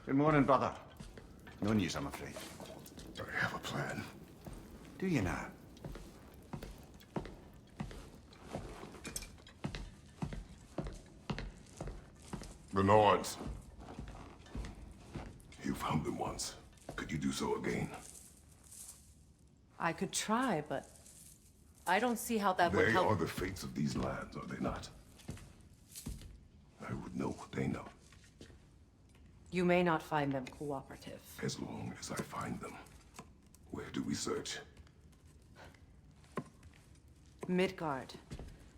Good morning, brother. No news, I'm afraid. I have a plan. Do you now? The Norns. You found them once. Could you do so again? I could try, but I don't see how that would They help. are the fates of these lands, are they not? I would know what they know, You may not find them cooperative. as long as I find them. Where do we search? Midgard.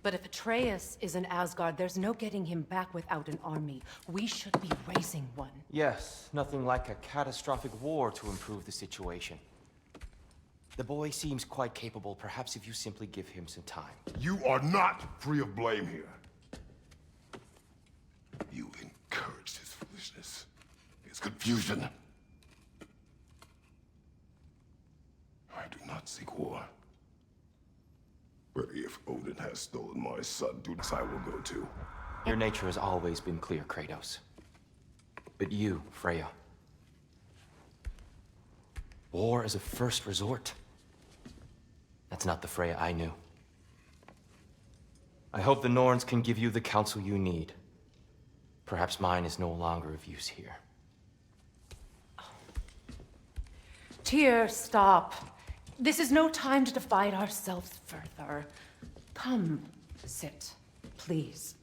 But if Atreus is in Asgard, there's no getting him back without an army. We should be raising one. Yes, nothing like a catastrophic war to improve the situation. The boy seems quite capable. Perhaps if you simply give him some time. You are not free of blame here. You encouraged his foolishness, his confusion. I do not seek war. But if Odin has stolen my son, I will go too. Your nature has always been clear, Kratos. But you, Freya. War is a first resort. That's not the Freya I knew. I hope the Norns can give you the counsel you need. Perhaps mine is no longer of use here. Tyr, stop. This is no time to divide ourselves further. Come, sit, please.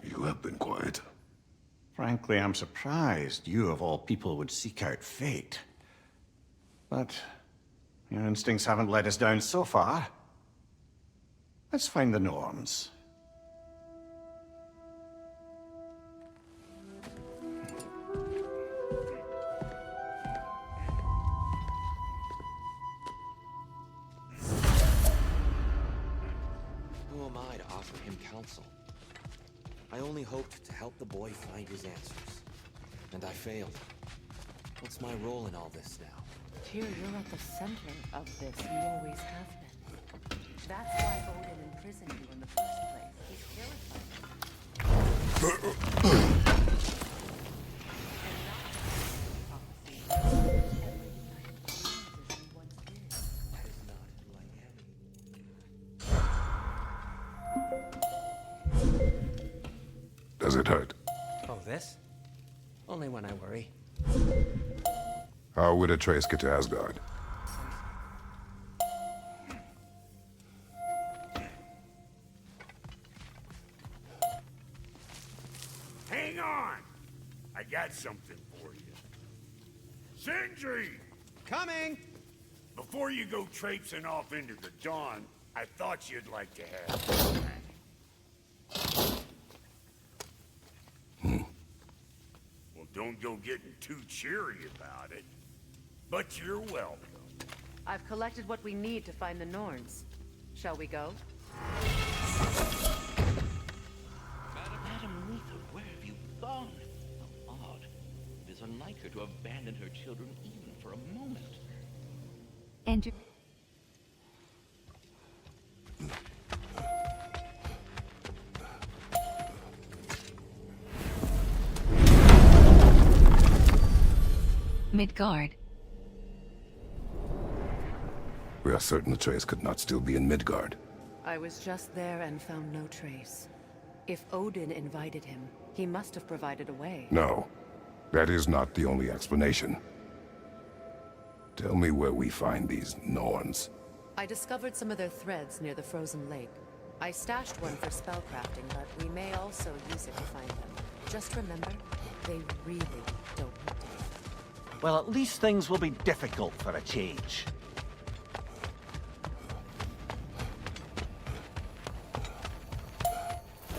You have been quiet. Frankly, I'm surprised you, of all people, would seek out fate. But your instincts haven't let us down so far. Let's find the Norns. Who am I to offer him counsel? I only hoped to help the boy find his answers. And I failed. What's my role in all this now? Tyr, you're at the center of this. You always have been. That's why Odin imprisoned you in the first place. He's terrified. Does it hurt? Oh, this? Only when I worry. How would Atreus get to Asgard? Hang on! I got something for you. Sindri! Coming! Before you go traipsing off into the dawn, I thought you'd like to have a snack. Well, don't go getting too cheery about it. But you're welcome. I've collected what we need to find the Norns. Shall we go? Madam Letha, where have you gone? How odd. It is unlike her to abandon her children even for a moment. Enter. Midgard. We are certain Atreus could not still be in Midgard. I was just there and found no trace. If Odin invited him, he must have provided a way. No, that is not the only explanation. Tell me where we find these Norns. I discovered some of their threads near the frozen lake. I stashed one for spellcrafting, but we may also use it to find them. Just remember, they really don't need to be. Well, at least things will be difficult for a change.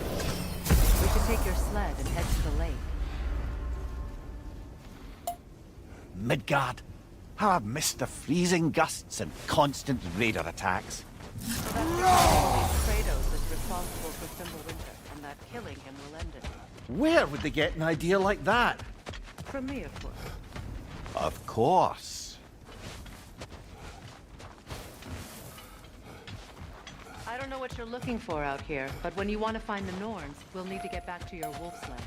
We should take your sled and head to the lake. Midgard. How I've missed the freezing gusts and constant raider attacks. Kratos is responsible for Fimbulwinter, and that killing him will end it. Where would they get an idea like that? From me, of course. Of course. I don't don't know what you're looking for out here, but when you want to find the Norns, we'll need to get back to your wolf sled.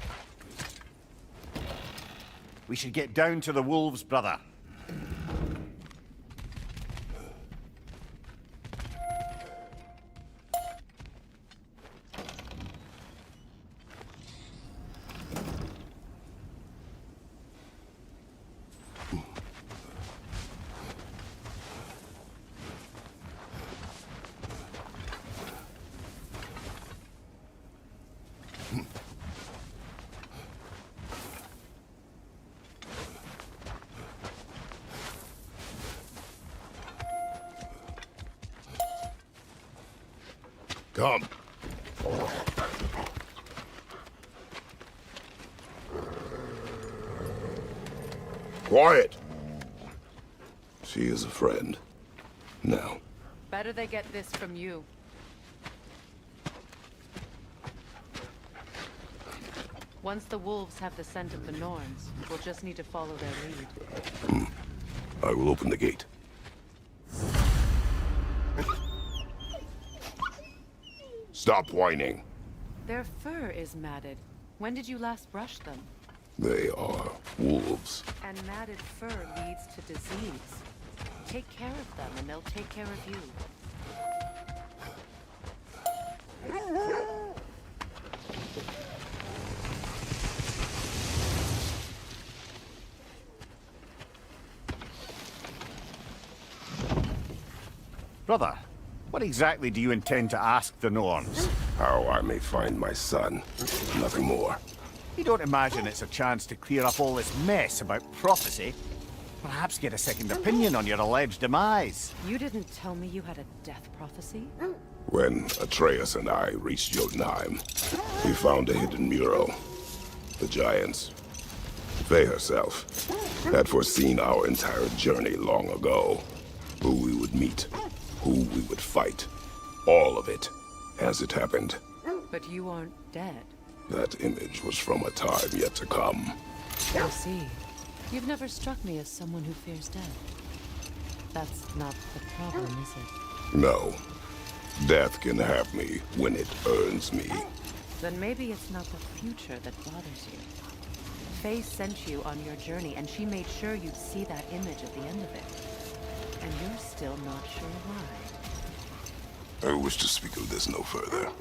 We should get down to the wolves, brother. Come. Quiet. She is a friend. Now. Better they get this from you. Once the wolves have the scent of the Norns, we'll just need to follow their lead. I will open the gate. Stop whining. Their fur is matted. When did you last brush them? They are wolves. And matted fur leads to disease. Take care of them, and they'll take care of you. Brother, what exactly do you intend to ask the Norns? How I may find my son. Nothing more. You don't imagine it's a chance to clear up all this mess about prophecy? Perhaps get a second opinion on your alleged demise. You didn't tell me you had a death prophecy? When Atreus and I reached Jotunheim, we found a hidden mural. The giants, Faye herself, had foreseen our entire journey long ago. Who we would meet, who we would fight. All of it, as it happened. But you aren't dead. That image was from a time yet to come. I see. You've never struck me as someone who fears death. That's not the problem, is it? No. Death can have me when it earns me. Then maybe it's not the future that bothers you. Faye sent you on your journey, and she made sure you'd see that image at the end of it. And you're still not sure why. I wish to speak of this no further.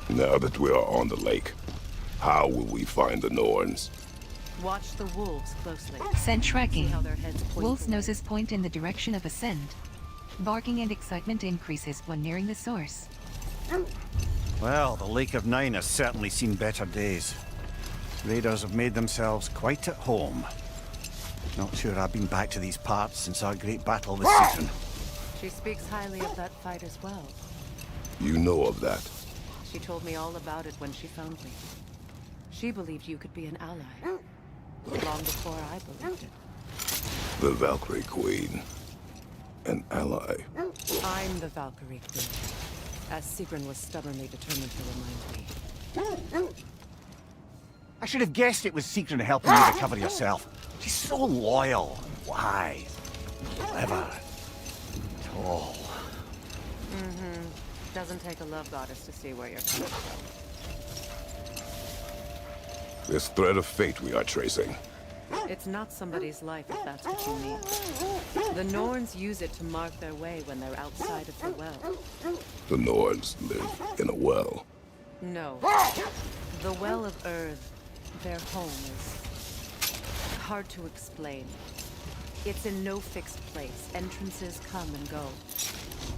Now that we are on the lake, how will we find the Norns? Watch the wolves closely. Scent See tracking. how their heads point Wolves' the way. noses point in the direction of a scent. Barking and excitement increases when nearing the source. Well, the Lake of Nine has certainly seen better days. Raiders have made themselves quite at home. Not sure I've been back to these parts since our great battle with Satan. She speaks highly of that fight as well. You know of that. She told me all about it when she found me. She believed you could be an ally. Long before I believed it. The Valkyrie Queen. An ally. I'm the Valkyrie Queen, as Sigrun was stubbornly determined to remind me. I should have guessed it was Sigrun helping you recover yourself. She's so loyal, wise, clever, tall. Doesn't take a love goddess to see where you're coming from. This thread of fate we are tracing. It's not somebody's life, if that's what you mean. The Norns use it to mark their way when they're outside of the well. The Norns live in a well. No. The Well of Earth, their home, is hard to explain. It's in no fixed place. Entrances come and go.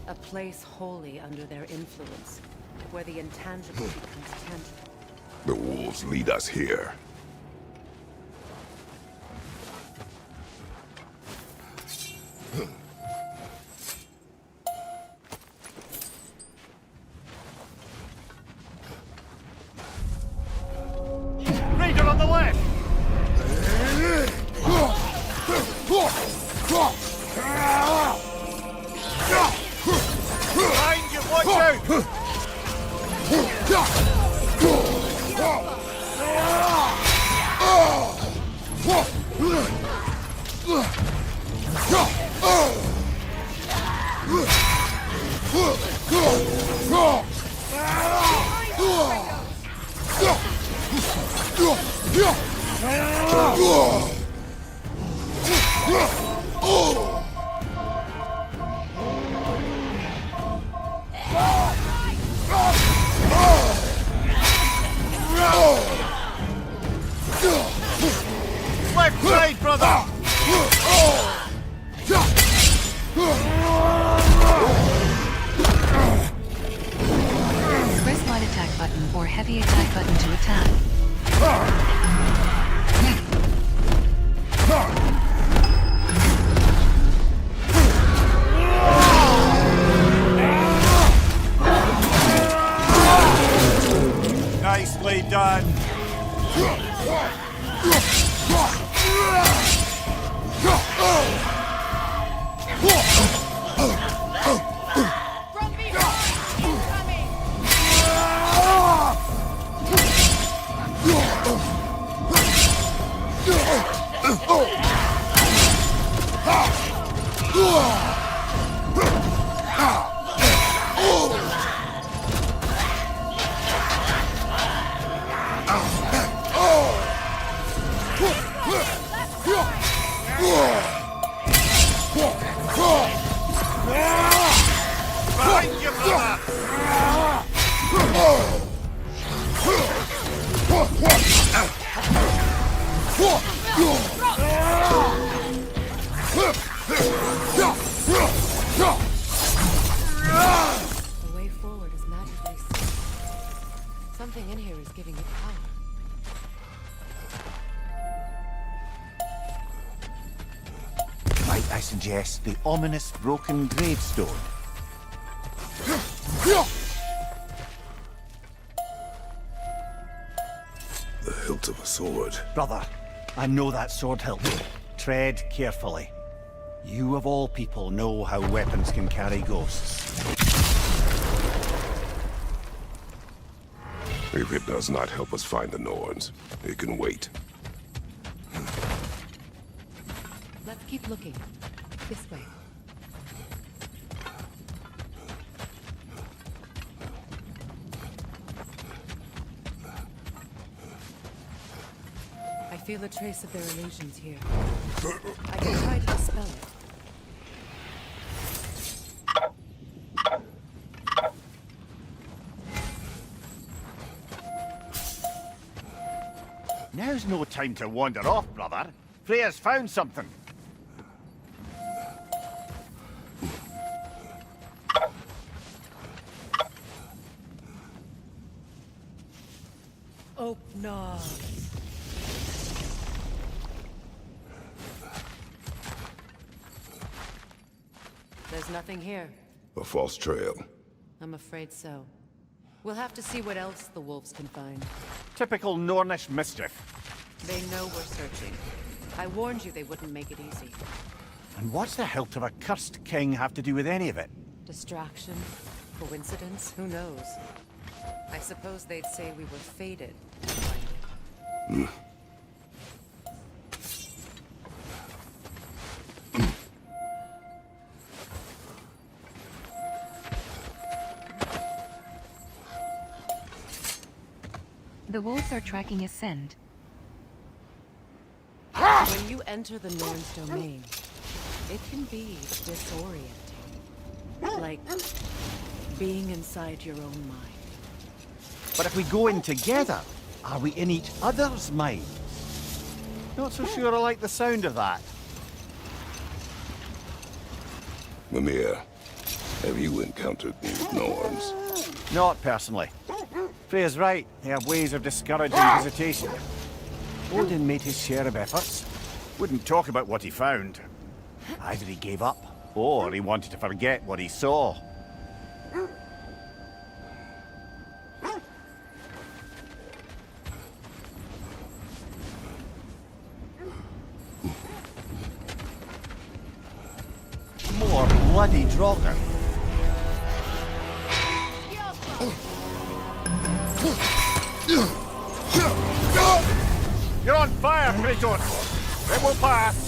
A place wholly under their influence, where the intangible becomes tangible. The wolves lead us here. Raider on the left! Left side, brother! Press light attack button or heavy attack button to attack. Nicely done. Behind you, brother! The way forward is magically set. Something in here is giving it power. Might I suggest the ominous broken gravestone? The hilt of a sword. Brother, I know that sword hilt. Tread carefully. You of all people know how weapons can carry ghosts. If it does not help us find the Norns, it can wait. Let's keep looking. This way. I feel a trace of their illusions here. I can try to dispel it. Now's no time to wander off, brother. Freya's found something. Oh, no. There's nothing here. A false trail. I'm afraid so. We'll have to see what else the wolves can find. Typical Nornish mischief. They know we're searching. I warned you they wouldn't make it easy. And what's the hilt of a cursed king have to do with any of it? Distraction? Coincidence? Who knows? I suppose they'd say we were fated to find it. The wolves are tracking a scent. When you enter the Norns' domain, it can be disorienting. Like being inside your own mind. But if we go in together, are we in each other's minds? Not so sure I like the sound of that. Mimir, have you encountered these Norns? Not personally. Freya's right. They have ways of discouraging visitation. Odin made his share of efforts. Wouldn't talk about what he found. Either he gave up, or he wanted to forget what he saw. More bloody Draugr. You're on fire, Kratos! It will pass!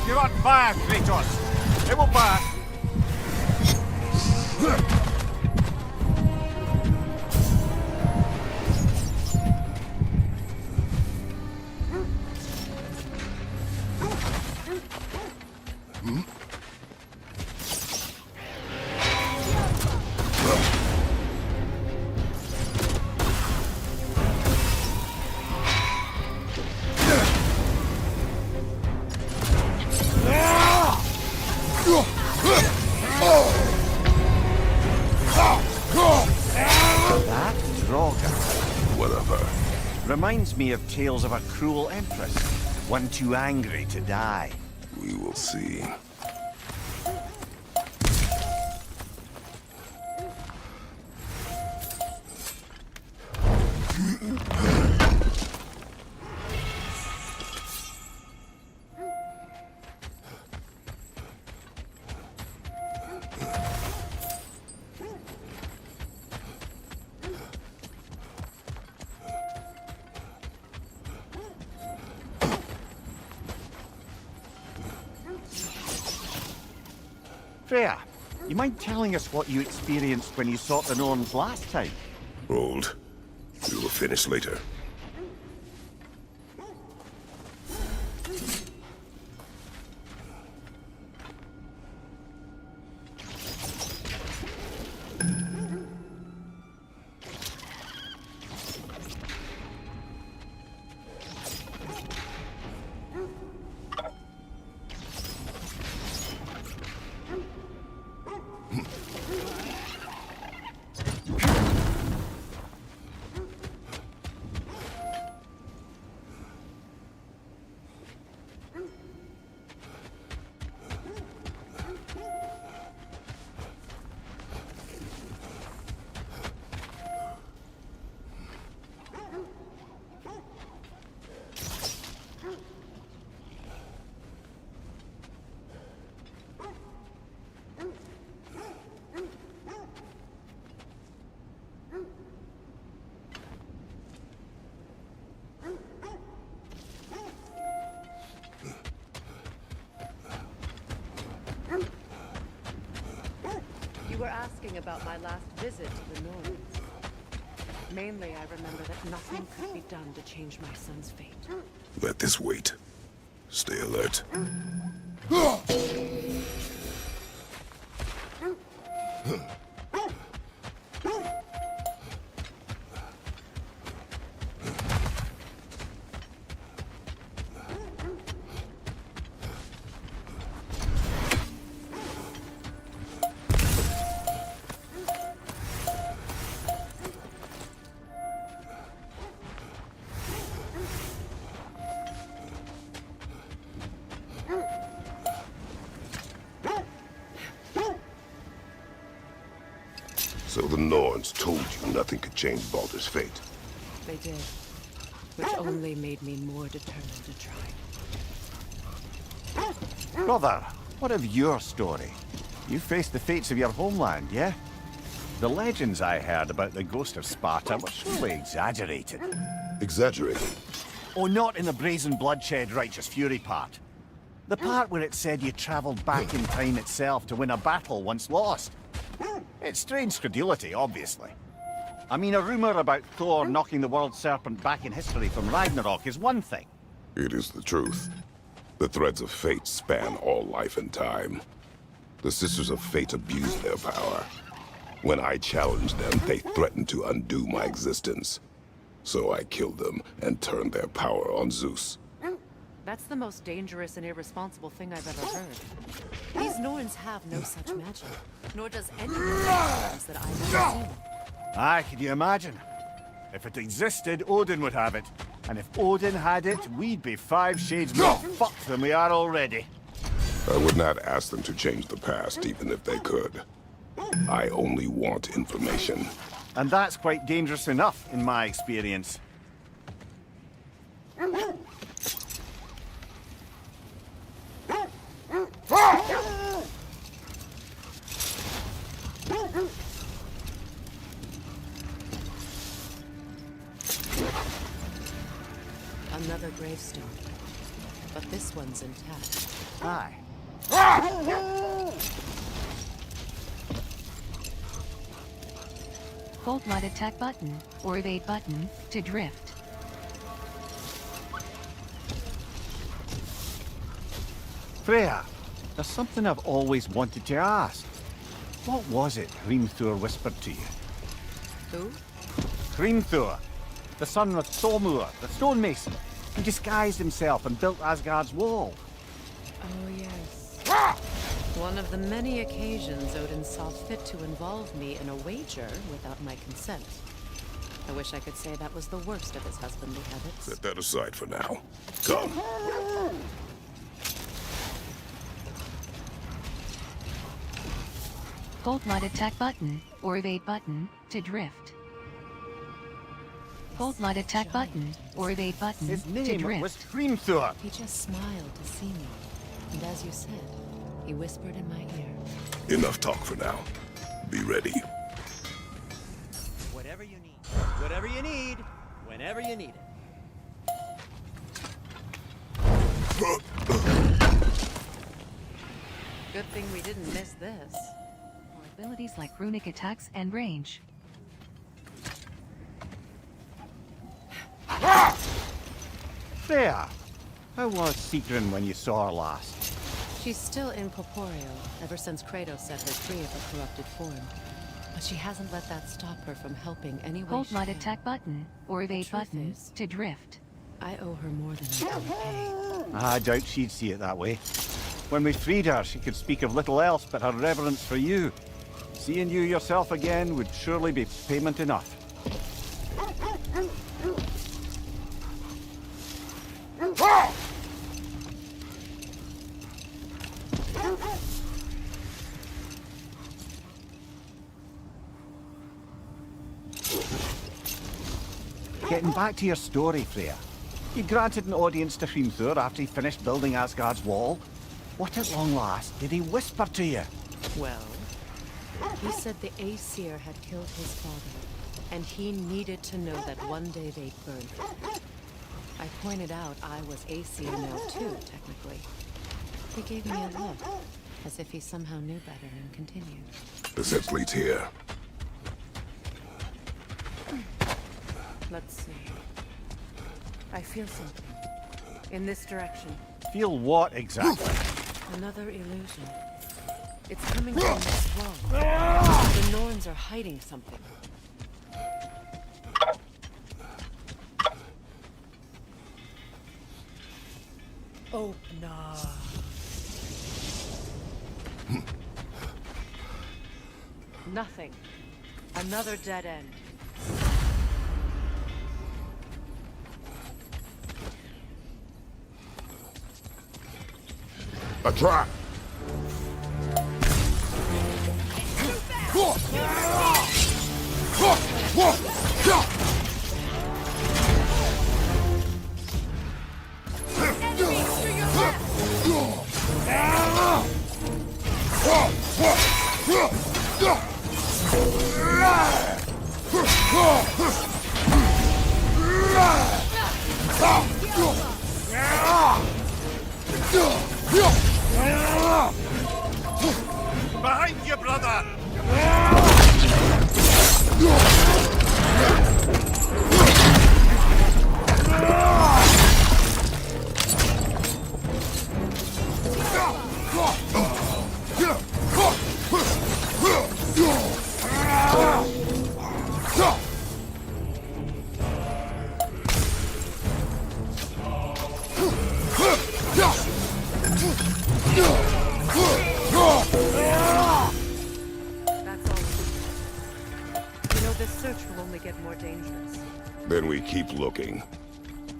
You're on fire, Kratos! It will pass! Reminds me of tales of a cruel empress, one too angry to die. We will see. Freya, you mind telling us what you experienced when you sought the Norns last time? Hold. We will finish later. asking about my last visit to the Norns. Mainly, I remember that nothing could be done to change my son's fate. Let this wait. Stay alert. So the Norns told you nothing could change Baldur's fate. They did, which only made me more determined to try. Brother, what of your story? You faced the fates of your homeland, yeah? The legends I heard about the ghost of Sparta were surely exaggerated. Exaggerated? Oh, not in the brazen bloodshed righteous fury part. The part where it said you travelled back in time itself to win a battle once lost. It's strange credulity, obviously. I mean, a rumour about Thor knocking the world serpent back in history from Ragnarok is one thing. It is the truth. The threads of fate span all life and time. The Sisters of Fate abused their power. When I challenged them, they threatened to undo my existence. So I killed them and turned their power on Zeus. That's the most dangerous and irresponsible thing I've ever heard. These Norns have no such magic, nor does any of the Norns that I've ever seen. Aye, can you imagine? If it existed, Odin would have it. And if Odin had it, we'd be 5 shades more fucked than we are already. I would not ask them to change the past, even if they could. I only want information. And that's quite dangerous enough, in my experience. Another gravestone, but this one's intact. Aye. Hold light attack button or evade button to drift. Freya, there's something I've always wanted to ask. What was it Hrimthur whispered to you? Who? Hrimthur, the son of Thormur, the stonemason, who disguised himself and built Asgard's wall. Oh, yes. One of the many occasions Odin saw fit to involve me in a wager without my consent. I wish I could say that was the worst of his husbandly habits. Set that aside for now. Come. Hold light attack button or evade button to drift. Hold light attack button or evade button His to name drift. was Hrimthur. He just smiled to see me. And as you said, he whispered in my ear. Enough talk for now. Be ready. Whatever you need. Whatever you need. Whenever you need it. Good thing we didn't miss this. Abilities like runic attacks and range. Freya, how was Sigrun when you saw her last? She's still incorporeal, ever since Kratos set her free of her corrupted form. But she hasn't let that stop her from helping any way Hold she light can. attack button or evade truth button is- to drift. I owe her more than I can repay. I doubt she'd see it that way. When we freed her, she could speak of little else but her reverence for you. Seeing you yourself again would surely be payment enough. Getting back to your story, Freya. You granted an audience to Hrimthur after he finished building Asgard's wall. What at long last did he whisper to you? Well, he said the Aesir had killed his father, and he needed to know that one day they'd burn him. I pointed out I was Aesir now too, technically. He gave me a look, As if he somehow knew better and continued. The steps leads here. Let's see. I feel something. In this direction. Feel what exactly? Another illusion. It's coming from this wall. The Norns are hiding something. Open. Nothing. Another dead end. A trap! Behind you, brother! That's all. You know, this search will only get more dangerous. Then we keep looking.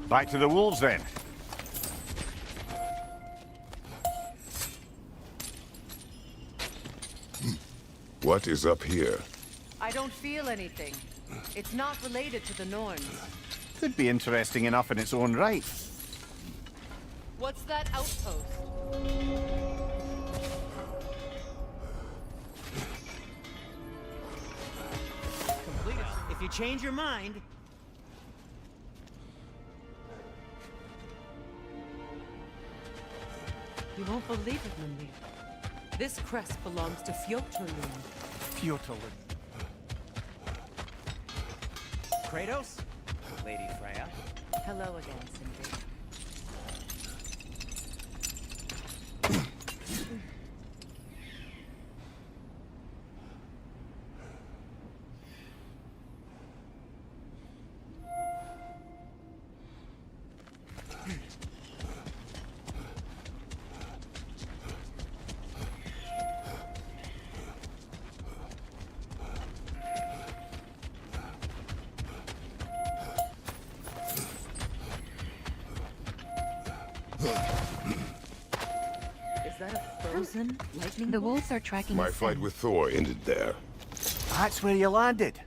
Back to the wolves, then. What is up here? I don't feel anything. It's not related to the Norns. Could be interesting enough in its own right. What's that outpost? Complete it. If you change your mind, You won't believe it, Mimir. This crest belongs to Fjotorlund. Fjotorlund. Kratos, Lady Freya. Hello again, Sindri. Is that a frozen lightning The bolt? wolves are tracking My his fight scent. with Thor ended there. That's where you landed.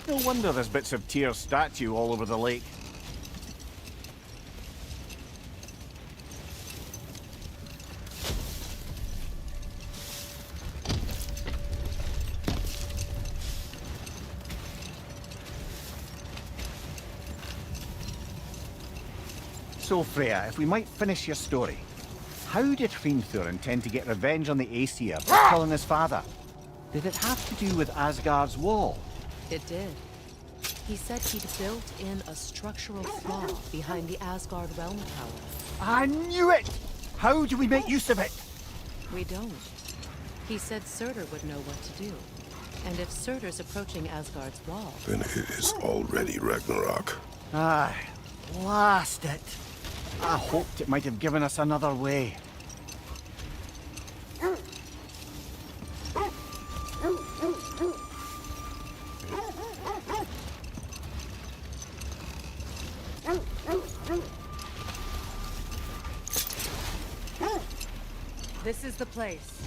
No wonder there's bits of Tyr's statue all over the lake. So, Freya, if we might finish your story. How did Hrimthur intend to get revenge on the Aesir for killing his father? Did it have to do with Asgard's wall? It did. He said he'd built in a structural flaw behind the Asgard realm tower. I knew it! How do we make use of it? We don't. He said Surtur would know what to do. And if Surtur's approaching Asgard's wall, Then it is already Ragnarok. Aye, blast it. I hoped it might have given us another way. this is the place.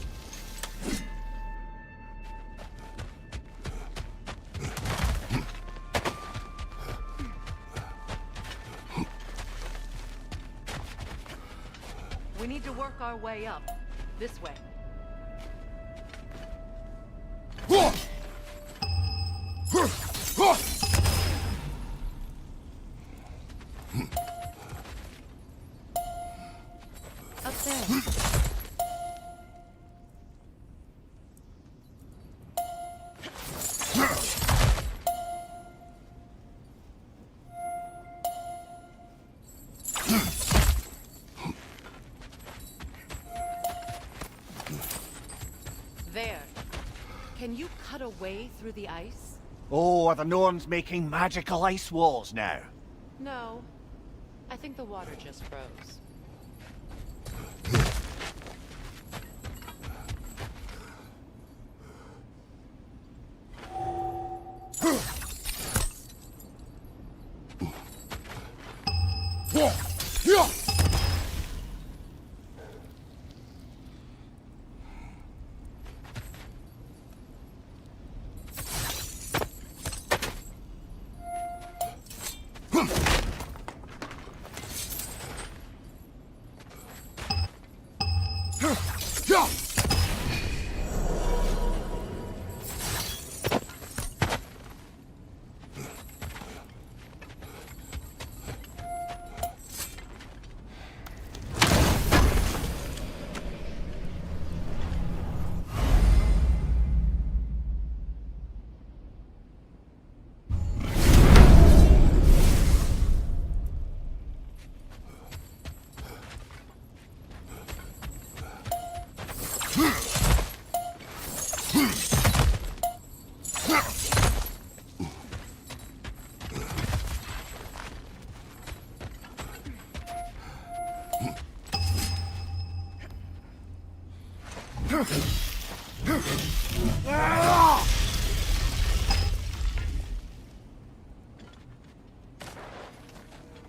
We need to work our way up. This way. Up there. Can you cut a way through the ice? Oh, are the Norns making magical ice walls now? No. I think the water just froze.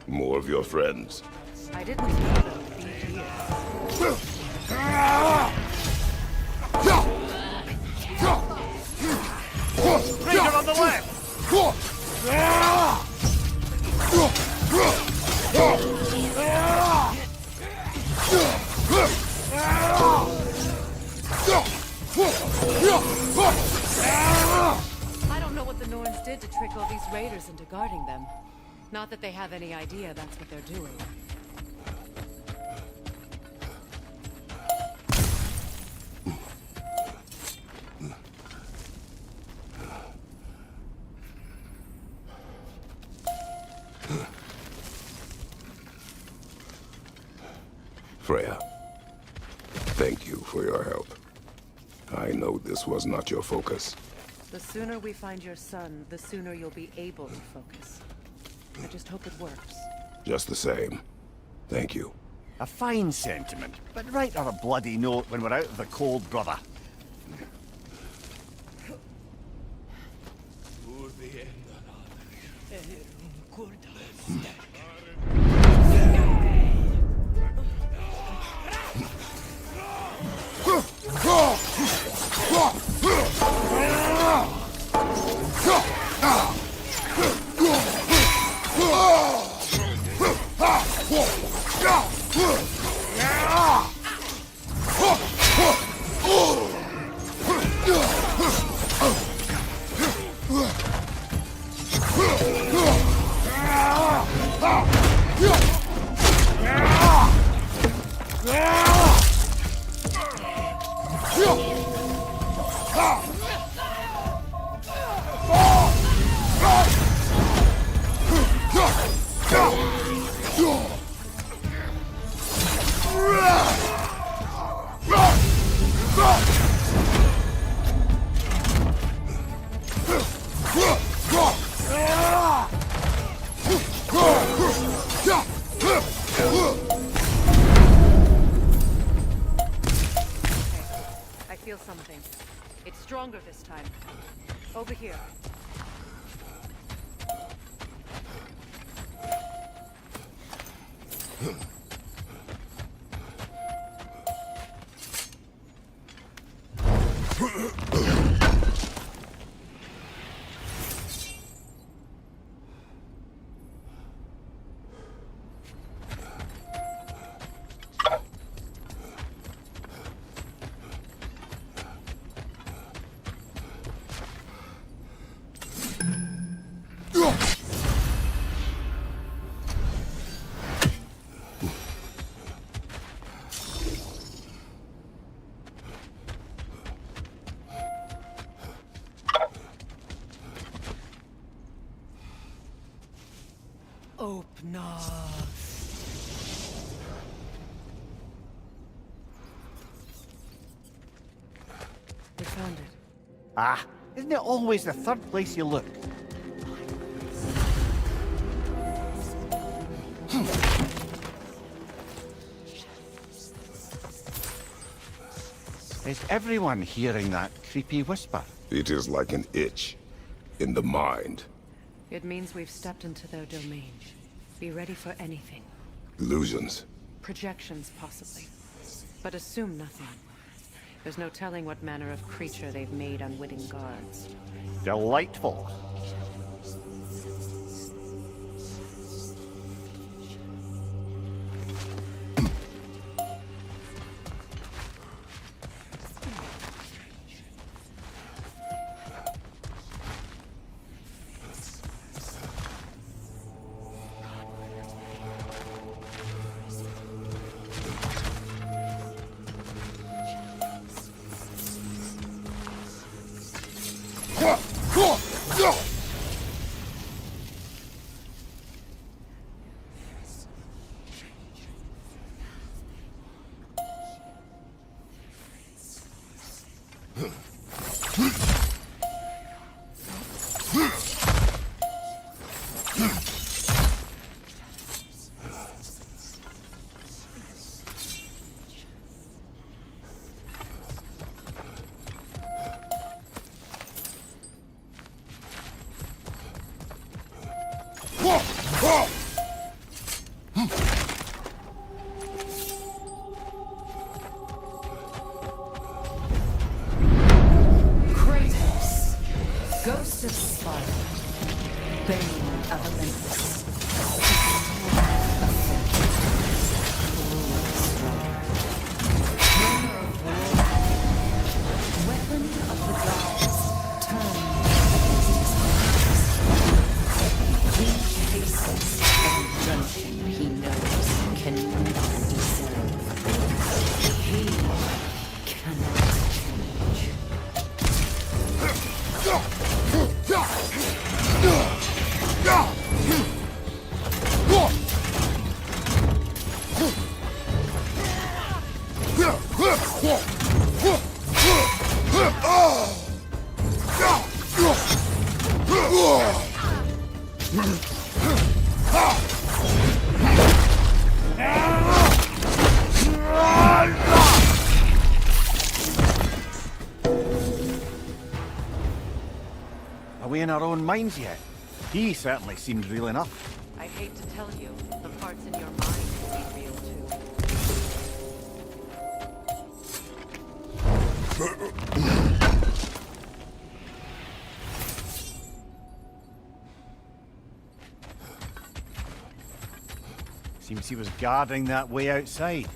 More of your friends. I didn't know that would be here. Ranger on the left! I don't know what the Norns did to trick all these raiders into guarding them. Not that they have any idea that's what they're doing. Freya, thank you for your help. I know this was not your focus. The sooner we find your son, the sooner you'll be able to focus. I just hope it works. Just the same. Thank you. A fine sentiment, but write her a bloody note when we're out of the cold, brother. I feel something. It's stronger this time. Over here. Ah, isn't it always the third place you look? Is everyone hearing that creepy whisper? It is like an itch in the mind. It means we've stepped into their domain. Be ready for anything. Illusions. Projections, possibly. But assume nothing. There's no telling what manner of creature they've made unwitting guards. Delightful. Kratos, Ghost of Sparta, Bane of Olympus. Weapon of the gods, turned against his enemies. He faces a redemption he knows can never deserve. He cannot change. Are we in our own minds yet? He certainly seemed real enough. I hate to tell you, the parts in your mind will be real too. Seems he was guarding that way outside.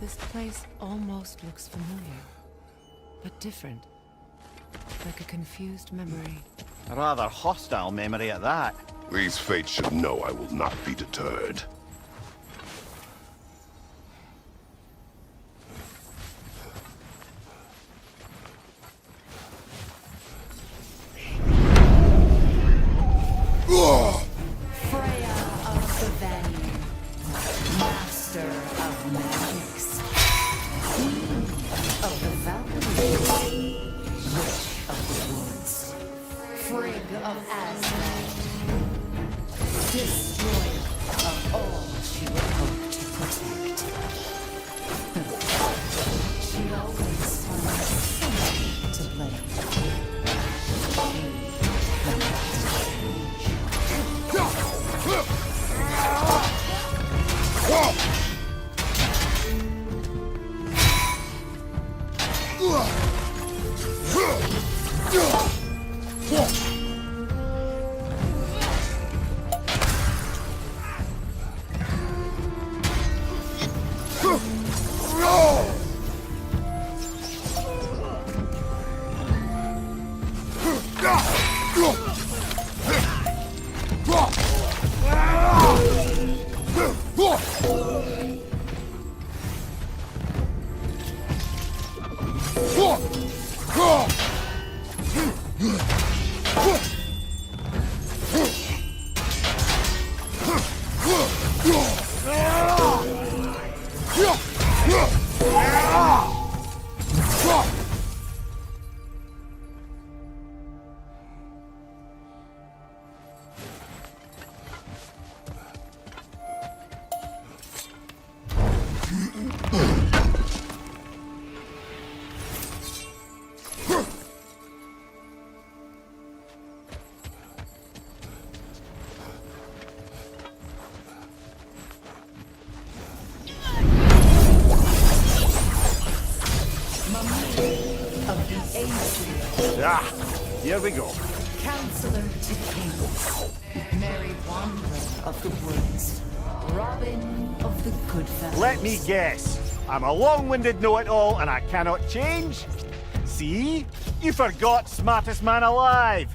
This place almost looks familiar, but different. Like a confused memory. A rather hostile memory at that. These fates should know I will not be deterred. Freya of the Vanir, master of magics, queen of the Valkyries, witch of the woods, Frigg of Asgard, destroyer of all she would hope to protect. She always finds someone to blame. Ah, here we go. Counselor to kings, merry wanderer of the woods, Robin of the Goodfellows. Let me guess. I'm a long-winded know-it-all and I cannot change? See? You forgot smartest man alive.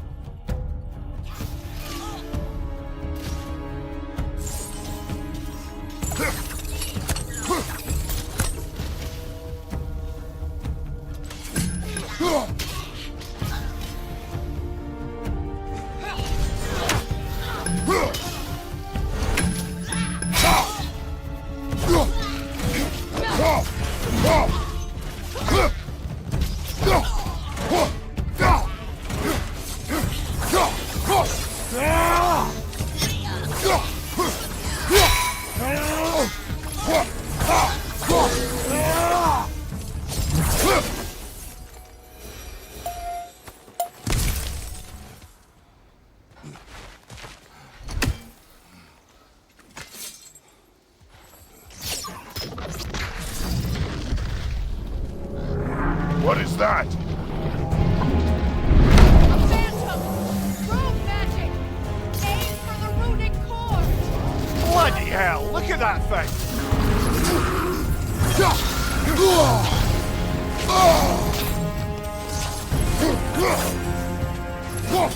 What is that? A phantom! Rogue magic! Aim for the runic core! Bloody hell, look at that thing!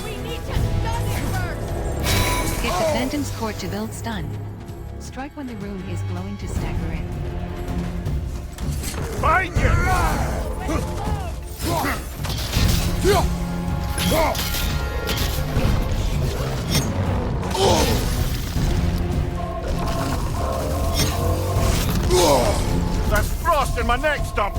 We need to stun it first! Get the Phantom's Court to build stun. Strike when the rune is glowing to stagger it. Find you! There's frost in my neck stump!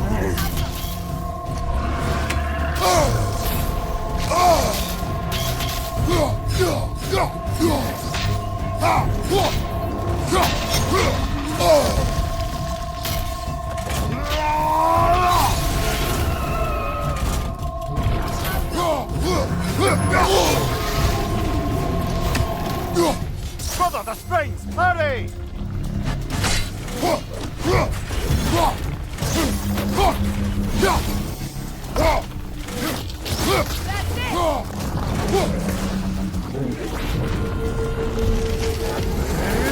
Brother, the springs! Hurry!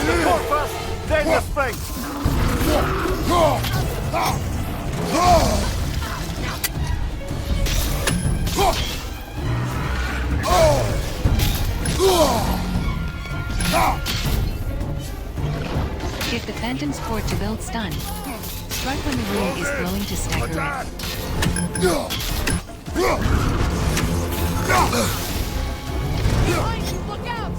The court first, then the springs! Get the Phantom's Court to build stun. Strike when the rune is glowing to stagger it. Behind you, look out!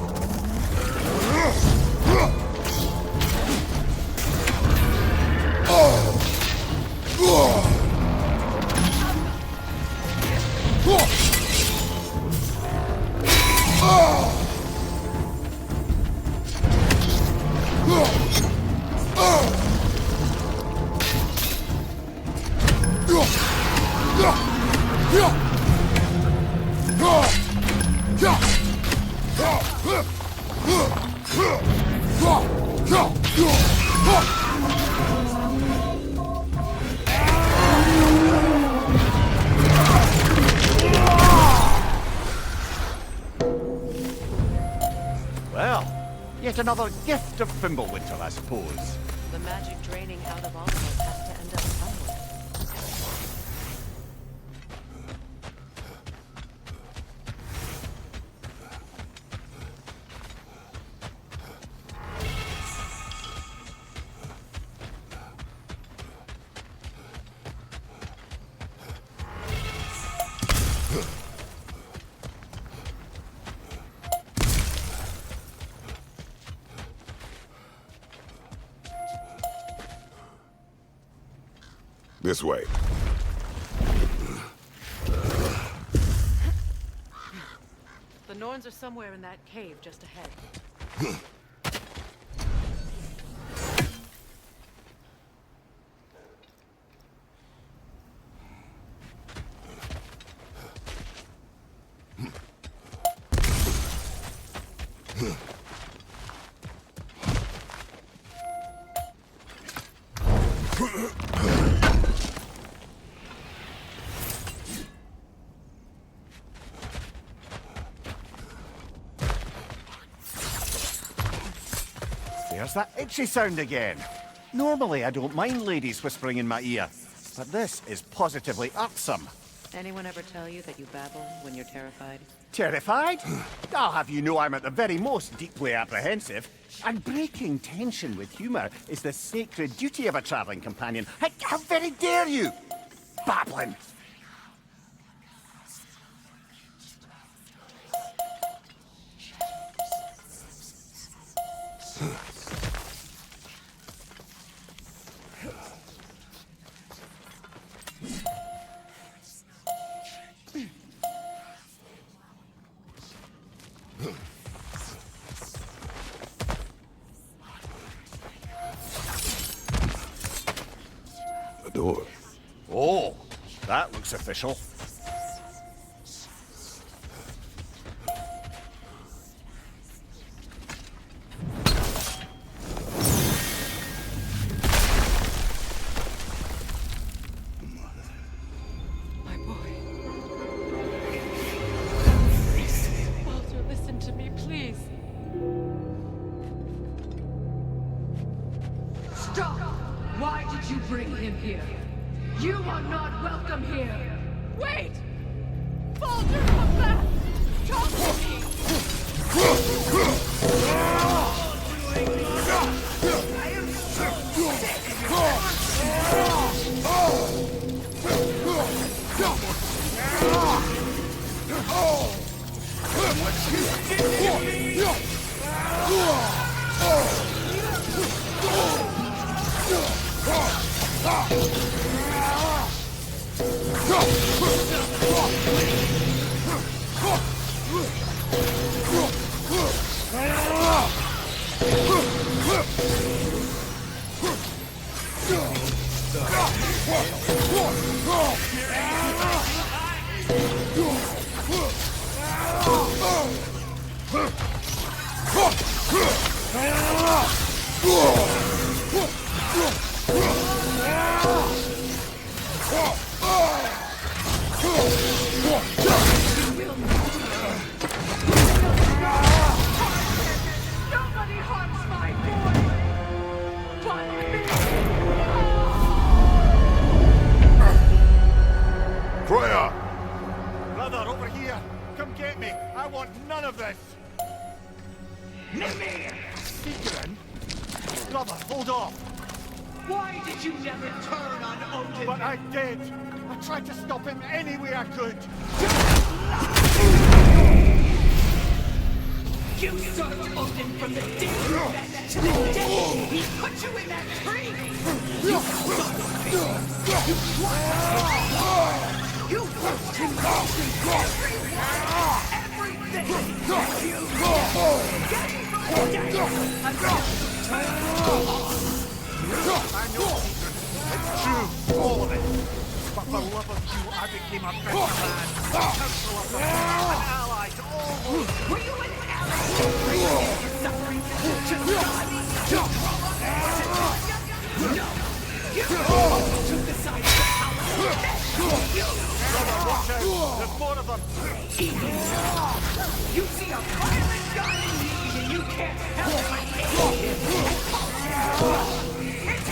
Well, yet another gift of Fimbulwinter, I suppose. The magic draining out of all of us has to end up somewhere. This way. The Norns are somewhere in that cave just ahead. There's that itchy sound again. Normally I don't mind ladies whispering in my ear, but this is positively irksome. Anyone ever tell you that you babble when you're terrified? Terrified? I'll have you know I'm at the very most deeply apprehensive. And breaking tension with humour is the sacred duty of a travelling companion. How very dare you! Babbling! A door. Oh, that looks official. My boy. Walter, listen to me, please. Stop! Why did you bring him here? You are not welcome here! Wait! Baldur, come back! Talk to me! I am so sick! Nobody harms my boy! But me! Freya! Brother, over here! Come get me! I want none of this! Mimir! Secret? Brother, hold off! Why did you never turn on Odin? But I did! I tried to stop him any way I could! You served Odin from the day you met to the day he put you in that tree! You son of a bitch! You You pushed him everything! You day by day! I know it's true, all of it. But for love of you, I became a better man, a counselor, an ally to all. Were you an ally? Suffering to God? To No! You took the side of the power! Brother, watch out! There's more of them! You see a violent guy in need and you can't help but hate him! It's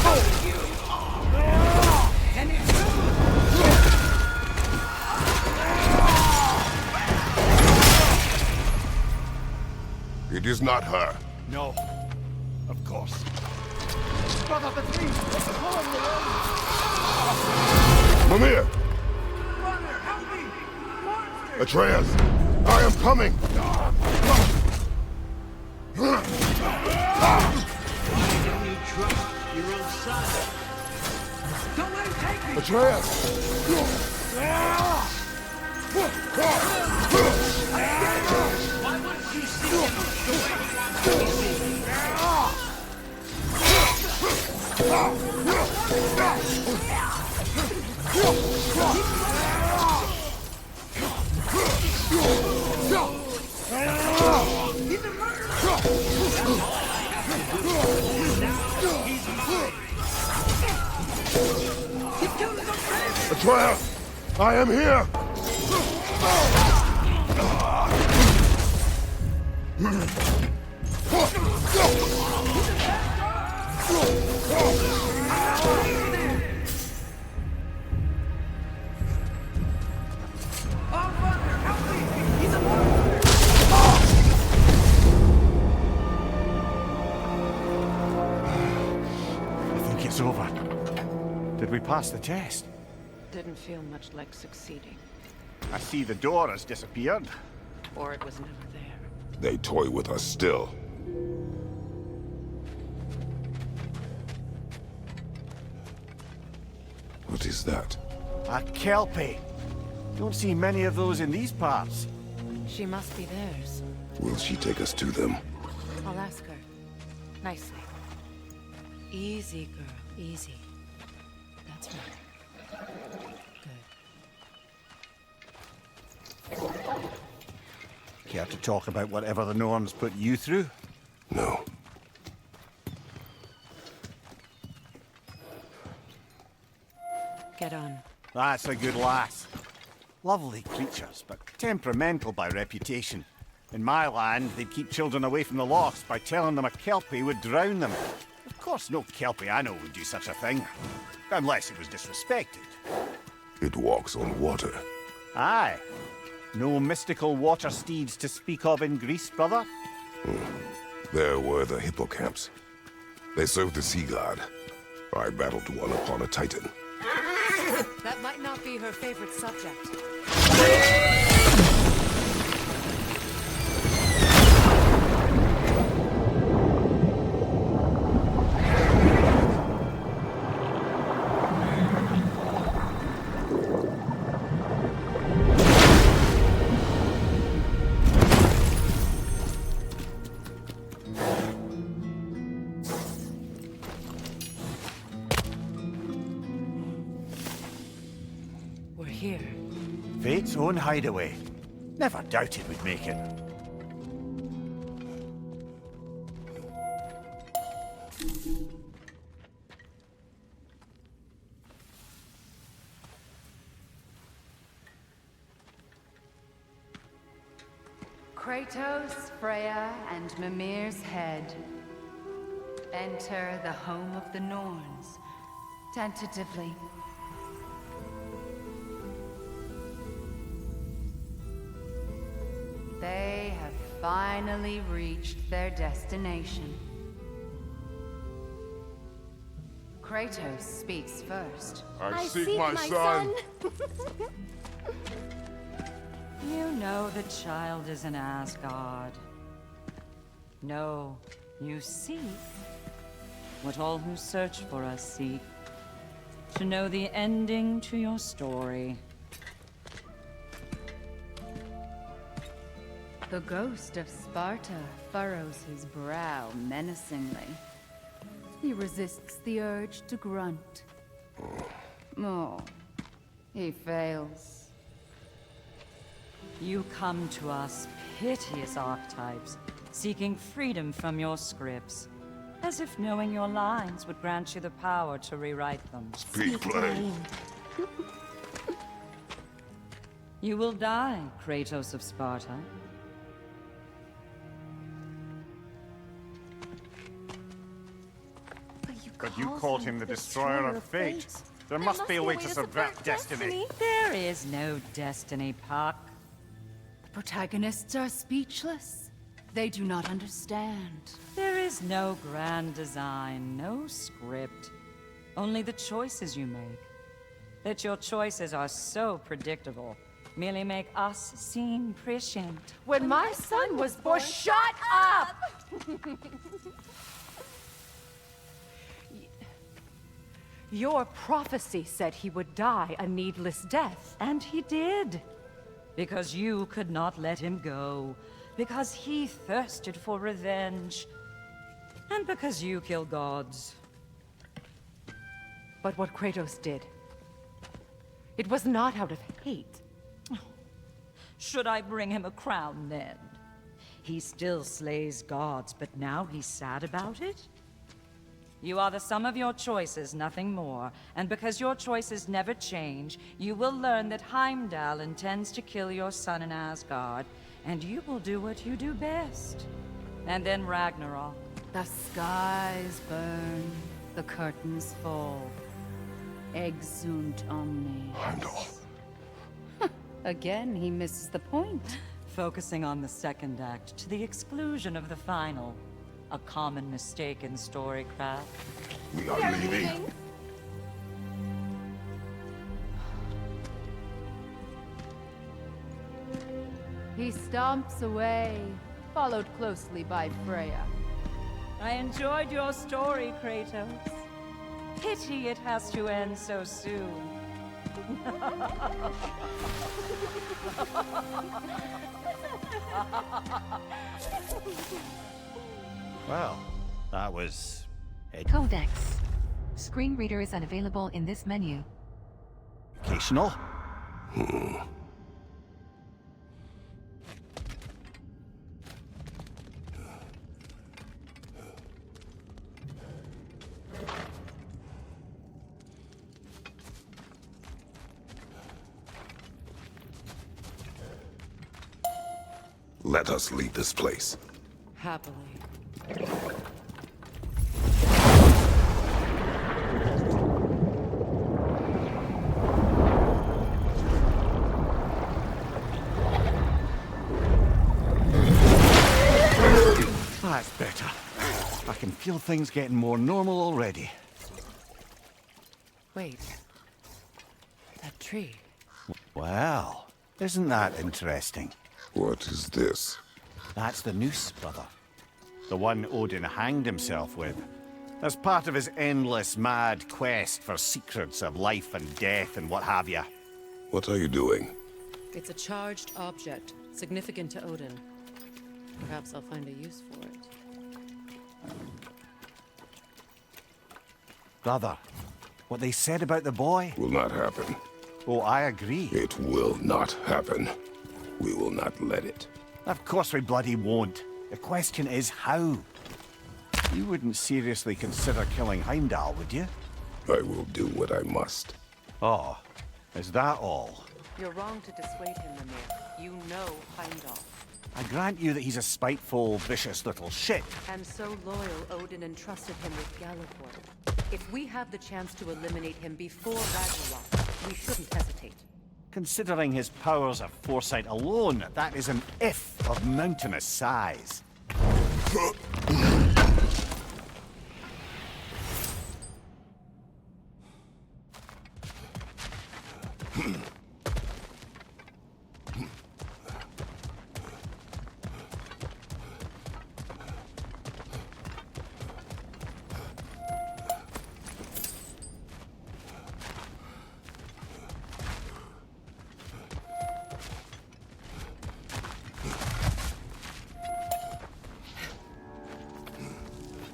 who you are! And it's It is not her. No. Of course. Brother, the tree! Pull him Mimir! Brother, help me! Monster! Atreus! I am coming! Why don't you trust your own son? Atreus! Why wouldn't you see him the way he wants to be seen? He's a murderer! Now he's mine! He killed his own friend! Atreus! I am here! Oh, Father, help me! He's a murderer! I think it's over. Did we pass the test? Didn't feel much like succeeding. I see the door has disappeared. Or it was never there. They toy with us still. What is that? A kelpie. Don't see many of those in these parts. She must be theirs. Will she take us to them? I'll ask her. Nicely. Easy, girl. Easy. That's right. Good. Care to talk about whatever the Norns put you through? No. Get on. That's a good lass. Lovely creatures, but temperamental by reputation. In my land, they'd keep children away from the lost by telling them a kelpie would drown them. Of course, no kelpie I know would do such a thing. Unless it was disrespected. It walks on water. Aye. No mystical water steeds to speak of in Greece, brother? There were the hippocamps. They served the sea god. I battled one upon a titan. That might not be her favorite subject. We're here. Fate's own hideaway. Never doubted we'd make it. Kratos, Freya, and Mimir's head. Enter the home of the Norns, tentatively. They have finally reached their destination. Kratos speaks first. I seek my son. You know the child is in Asgard. No, you seek what all who search for us seek. To know the ending to your story. The ghost of Sparta furrows his brow menacingly. He resists the urge to grunt. Oh, he fails. You come to us, piteous archetypes, seeking freedom from your scripts. As if knowing your lines would grant you the power to rewrite them. Speak plain. You will die, Kratos of Sparta. But you called him the destroyer of fate. There must be a way to subvert destiny. There is no destiny, Puck. The protagonists are speechless. They do not understand. There is no grand design, no script. Only the choices you make. That your choices are so predictable merely make us seem prescient. When my son was born, shut up! Your prophecy said he would die a needless death. And he did. Because you could not let him go. Because he thirsted for revenge. And because you kill gods. But what Kratos did, it was not out of hate. Should I bring him a crown then? He still slays gods, but now he's sad about it? You are the sum of your choices, nothing more. And because your choices never change, you will learn that Heimdall intends to kill your son in Asgard, and you will do what you do best. And then Ragnarok. The skies burn, the curtains fall. Exunt omnes. Heimdall. Again, he misses the point. Focusing on the second act to the exclusion of the final. A common mistake in storycraft. We are leaving. He stomps away, followed closely by Freya. I enjoyed your story, Kratos. Pity it has to end so soon. Well, that was... Codex. Screen reader is unavailable in this menu. Educational? Let us leave this place. Happily. That's better. I can feel things getting more normal already. Wait. That tree. Well, isn't that interesting? What is this? That's the noose, brother. The one Odin hanged himself with. As part of his endless, mad quest for secrets of life and death and what have you. What are you doing? It's a charged object, significant to Odin. Perhaps I'll find a use for it. Brother, what they said about the boy? Will not happen. Oh, I agree. It will not happen. We will not let it. Of course we bloody won't. The question is how. You wouldn't seriously consider killing Heimdall, would you? I will do what I must. Oh, is that all? You're wrong to dissuade him, Mimir. You know Heimdall. I grant you that he's a spiteful, vicious little shit. And so loyal, Odin entrusted him with Galliford. If we have the chance to eliminate him before Ragnarok, we shouldn't hesitate. Considering his powers of foresight alone, that is an if of mountainous size.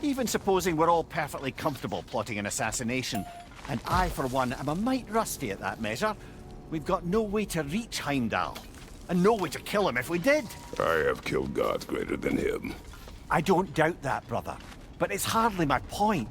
Even supposing we're all perfectly comfortable plotting an assassination, and I, for one, am a mite rusty at that measure, we've got no way to reach Heimdall, and no way to kill him if we did. I have killed gods greater than him. I don't doubt that, brother, but it's hardly my point.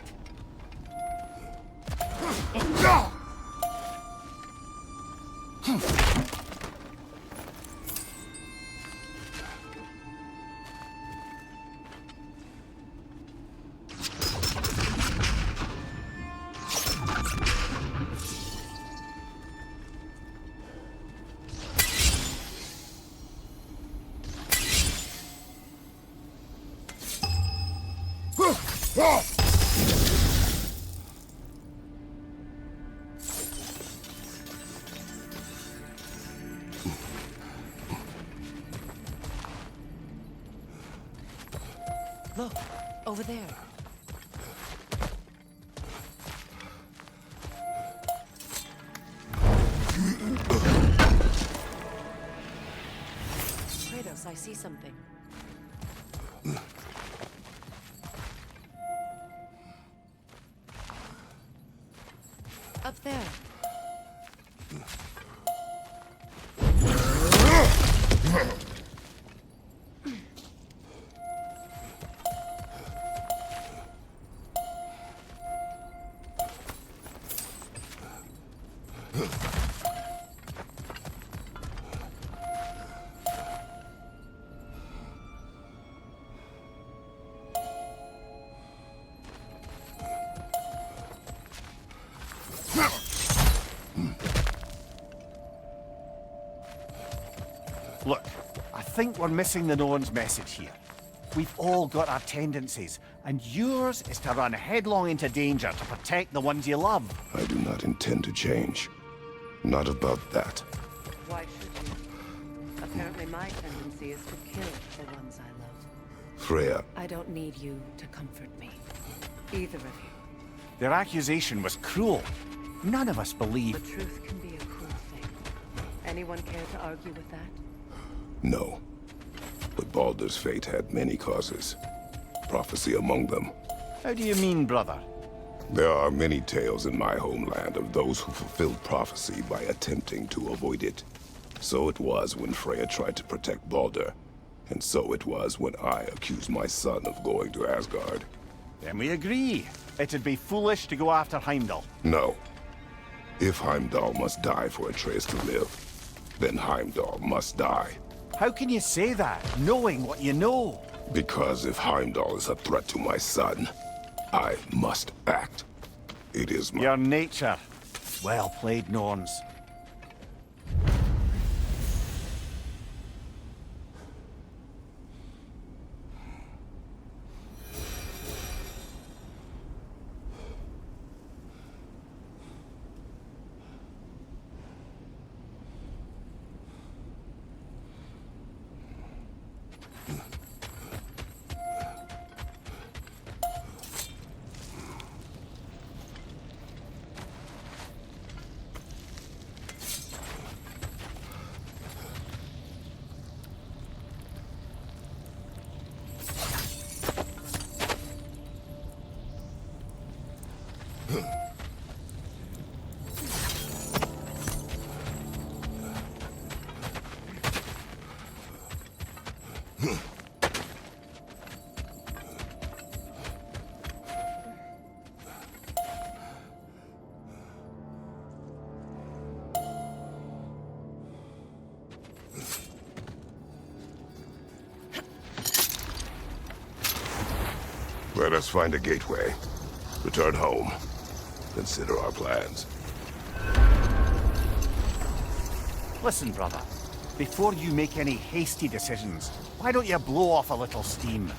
Look, over there. Yes, I see something. Up there. Look, I think we're missing the Norns' message here. We've all got our tendencies, and yours is to run headlong into danger to protect the ones you love. I do not intend to change. Not about that. Why should you? Apparently my tendency is to kill the ones I love. Freya, I don't need you to comfort me. Either of you. Their accusation was cruel. None of us The believe. truth can be a cruel thing. Anyone care to argue with that? no. But Baldur's fate had many causes. Prophecy among them. How do you mean, brother? There are many tales in my homeland of those who fulfilled prophecy by attempting to avoid it. So it was when Freya tried to protect Baldur. And so it was when I accused my son of going to Asgard. Then we agree. It'd be foolish to go after Heimdall. No. If Heimdall must die for Atreus to live, then Heimdall must die. How can you say that, knowing what you know? Because if Heimdall is a threat to my son, I must act. It is my... Your nature. Well played, Norns. Let us find a gateway. Return home. Consider our plans. Listen, brother. Before you make any hasty decisions, why don't you blow off a little steam?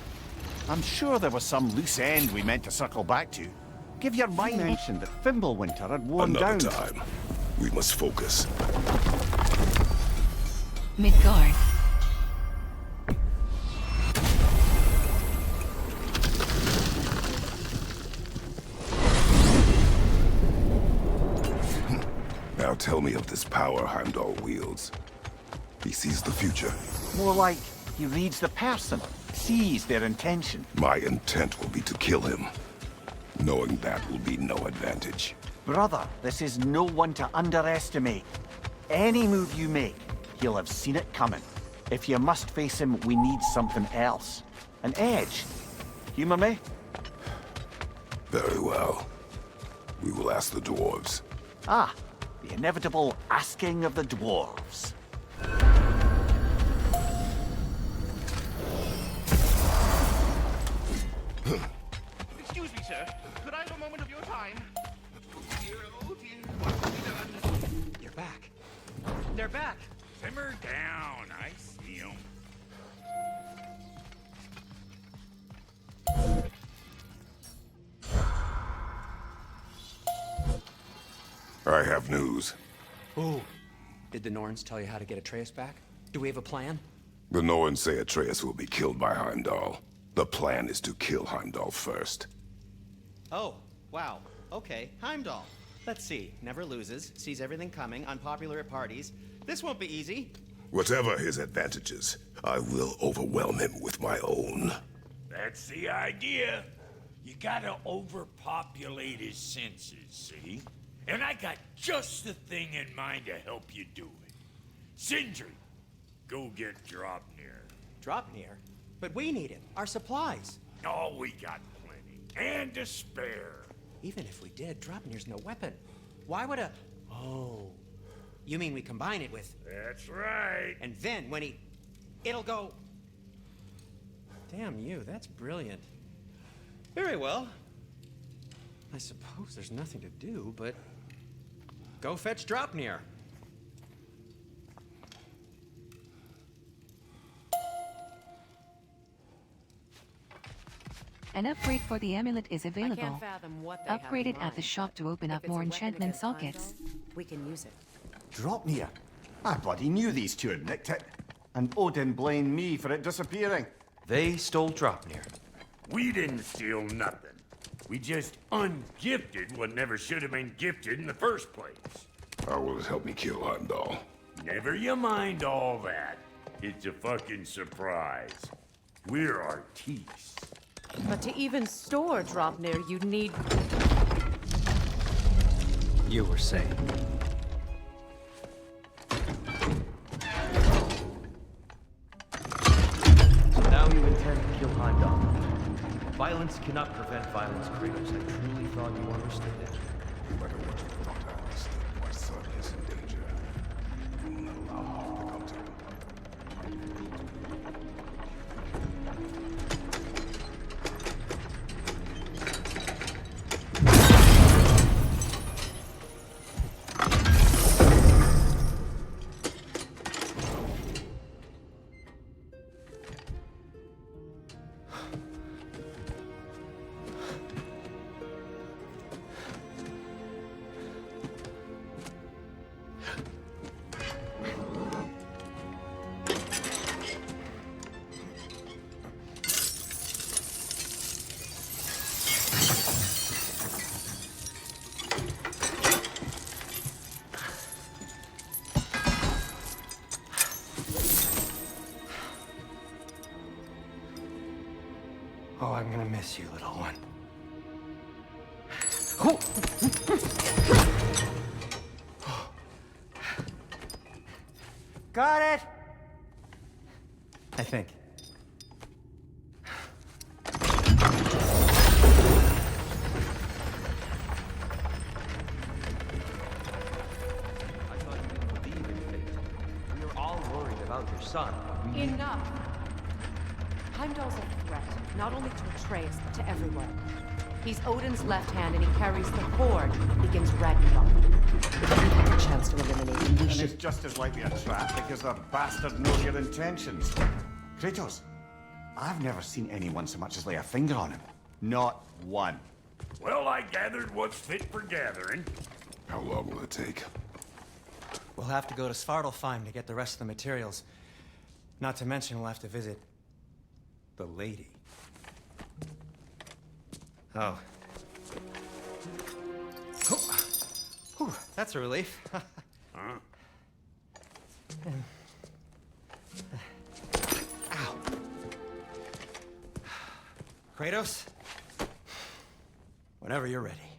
I'm sure there was some loose end we meant to circle back to. Give your mind mentioned that Fimbulwinter had worn down. Another time. We must focus. Midgard. Now tell me of this power Heimdall wields. He sees the future. More like he reads the person, sees their intention. My intent will be to kill him. Knowing that will be no advantage. Brother, this is no one to underestimate. Any move you make, he'll have seen it coming. If you must face him, we need something else. An edge. Humor me? Very well. We will ask the dwarves. Ah, the inevitable asking of the dwarves. Excuse me, sir. Could I have a moment of your time? Dear, oh dear, what have we done? You're back. They're back. Simmer down. I see 'em. I have news. Ooh. Did the Norns tell you how to get Atreus back? Do we have a plan? The Norns say Atreus will be killed by Heimdall. The plan is to kill Heimdall first. Oh, wow. Okay, Heimdall. Let's see. Never loses, sees everything coming, unpopular at parties. This won't be easy. Whatever his advantages, I will overwhelm him with my own. That's the idea. You gotta overpopulate his senses, see? And I got just the thing in mind to help you do it. Sindri, go get Draupnir. Draupnir? But we need him. Our supplies. Oh, we got plenty. And to spare. Even if we did, Draupnir's no weapon. Why would a... Oh. You mean we combine it with... That's right. And then when he... It'll go... Damn you, that's brilliant. Very well. I suppose there's nothing to do, but... Go fetch Draupnir. An upgrade for the amulet is I available. can't fathom what they Upgrade have it in at the mind, shop but to open if up it's more a weapon enchantment against sockets. Heimdall, we can use it. Draupnir? I bloody knew these two had nicked it. And Odin blamed me for it disappearing. They stole Draupnir. We didn't steal nothing. We just ungifted what never should have been gifted in the first place. How will it help me kill Heimdall? Never you mind all that. It's a fucking surprise. We're artistes. But to even store Draupnir, you'd need... You were saying. So now you intend to kill Heimdall. Violence cannot prevent violence, Kratos. I truly thought you understood it. No matter what you thought I understood, my son is in danger. You will not allow harm to come to him. Oh, I'm gonna miss you, little one. Got it! I think. I thought you didn't believe in fate. We were all worried about your son. Enough! Heimdall's a threat, not only to Atreus, but to everyone. He's Odin's left hand, and he carries the Horde that begins Ragnarok. If we have a chance to eliminate him, we And should... it's just as likely a trap because the bastard knows your intentions. Kratos, I've never seen anyone so much as lay a finger on him. Not one. Well, I gathered what's fit for gathering. How long will it take? We'll have to go to Svartalfheim to get the rest of the materials. Not to mention we'll have to visit... the lady. Oh. Whew, that's a relief. Huh? Ow. Kratos? Whenever you're ready.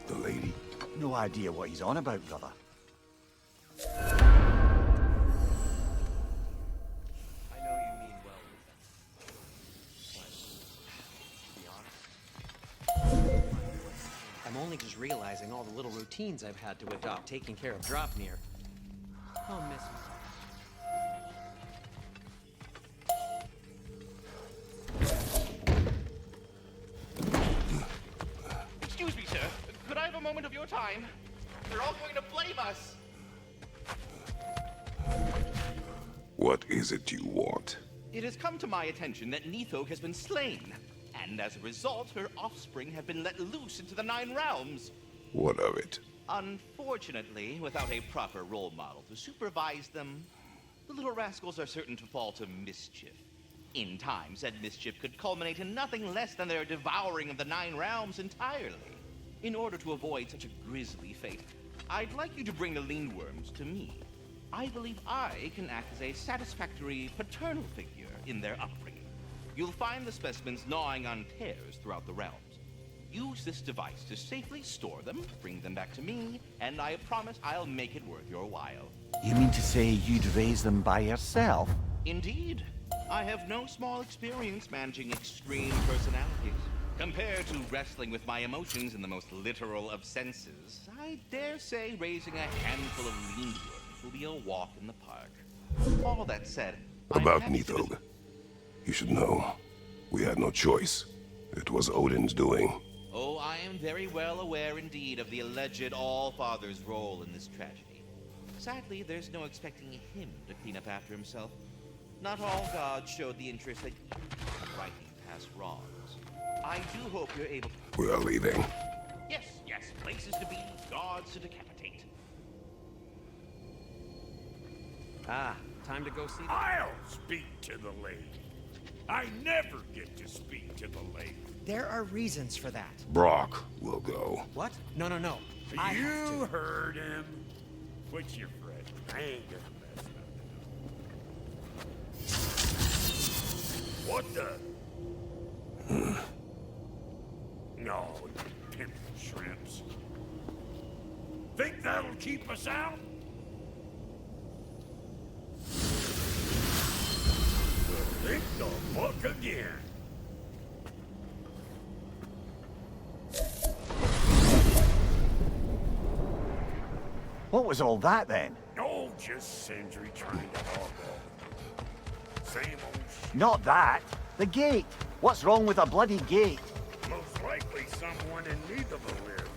The lady? No idea what he's on about, brother. I know you mean well with them. But, to be honest, I'm only just realizing all the little routines I've had to adopt taking care of Draupnir. I'll miss you. Excuse me, sir. Could I have a moment of your time? They're all going to blame us. What is it you want? It has come to my attention that Neitho has been slain, and as a result, her offspring have been let loose into the Nine Realms. What of it? Unfortunately, without a proper role model to supervise them, the little rascals are certain to fall to mischief. In time, said mischief could culminate in nothing less than their devouring of the 9 realms entirely. In order to avoid such a grisly fate, I'd like you to bring the Lindworms to me. I believe I can act as a satisfactory paternal figure in their upbringing. You'll find the specimens gnawing on tears throughout the realms. Use this device to safely store them, bring them back to me, and I promise I'll make it worth your while. You mean to say you'd raise them by yourself? Indeed. I have no small experience managing extreme personalities. Compared to wrestling with my emotions in the most literal of senses, I dare say raising a handful of Lindworms will be a walk in the park. All that said, About Nithog, you should know, we had no choice. It was Odin's doing. Oh, I am very well aware indeed of the alleged All-Father's role in this tragedy. Sadly, there's no expecting him to clean up after himself. Not all gods showed the interest that you have in righting past wrongs. I do hope you're able to... We are leaving. Yes, places to be, gods to decapitate. Ah, time to go see the... I'll speak to the lady. I never get to speak to the lady. There are reasons for that. Brock will go. What? No. You heard him. Quit your fret. I ain't gonna mess nothing up. What the? No, you pimp shrimps. Think that'll keep us out? Well, think the book again. What was all that then? Oh, just Sindri trying to hog off. Same old shit. Not that. The gate. What's wrong with a bloody gate? Most likely someone in need of a lift.